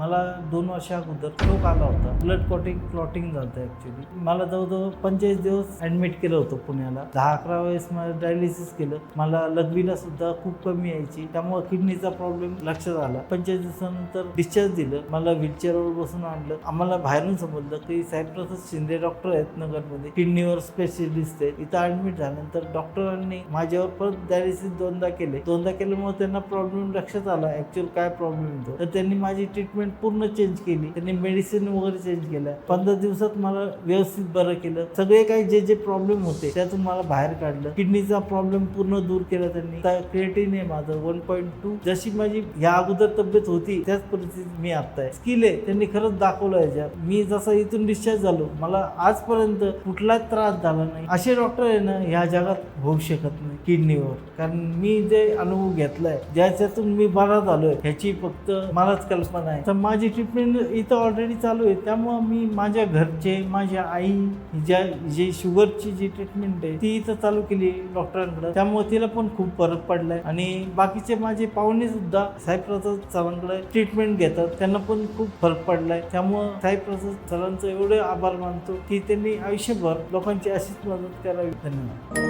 मला 2 वर्षा अगोदर स्ट्रोक आला होता. ब्लड क्लॉटिंग झालं होतं ॲक्च्युली. मला जवळजवळ 45 दिवस ॲडमिट केलं होतं पुण्याला. 10-11 वेळेस मला डायलिसिस केलं. मला लघवीला सुद्धा खूप कमी यायची, त्यामुळे किडनीचा प्रॉब्लेम लक्षात आला. 45 दिवसानंतर डिस्चार्ज दिलं. मला व्हीलचेअरवर बसून आणलं. आम्हाला बाहेरून समजलं की साहेबप्रसाद शिंदे डॉक्टर आहेत नगरमध्ये, किडनीवर स्पेशलिस्ट आहेत. इथं ॲडमिट झाल्यानंतर डॉक्टरांनी माझ्यावर परत डायलिसिस दोनदा केल्यामुळे त्यांना प्रॉब्लेम लक्षात आला ॲक्च्युअल काय प्रॉब्लेम होतो. तर त्यांनी माझी ट्रीटमेंट पूर्ण चेंज केली. त्यांनी मेडिसिन वगैरे चेंज केल्या. 15 दिवसात मला व्यवस्थित बरं केलं. सगळे काही जे प्रॉब्लेम होते त्यातून मला बाहेर काढलं. किडनीचा प्रॉब्लेम पूर्ण दूर केला त्यांनी. क्रिएटिन आहे माझं 1.2. जशी माझी या अगोदर तब्येत होती त्याच परिस्थितीत मी आता आहे. स्किल आहे त्यांनी खरंच दाखवलं याच्यात. मी जसं इथून डिस्चार्ज झालो, मला आजपर्यंत कुठलाच त्रास झाला नाही. असे डॉक्टर आहे ना ह्या जगात होऊ शकत नाही किडनीवर. कारण मी जे अनुभव घेतलाय, ज्याच्यातून मी बरा झालोय, ह्याची फक्त मलाच कल्पना आहे. तर माझी ट्रीटमेंट इथं ऑलरेडी चालू आहे. त्यामुळं मी माझ्या घरचे, माझ्या आई जे शुगरची जी ट्रीटमेंट आहे ती इथं चालू केली डॉक्टरांकडे. त्यामुळे तिला पण खूप फरक पडलाय. आणि बाकीचे माझे पाहुणे सुद्धा साहेबप्रसाद सरांकडे ट्रीटमेंट घेतात, त्यांना पण खूप फरक पडलाय. त्यामुळं साहेबप्रसाद सरांचं एवढे आभार मानतो की त्यांनी आयुष्यभर लोकांची अशीच मदत करावी. धन्यवाद.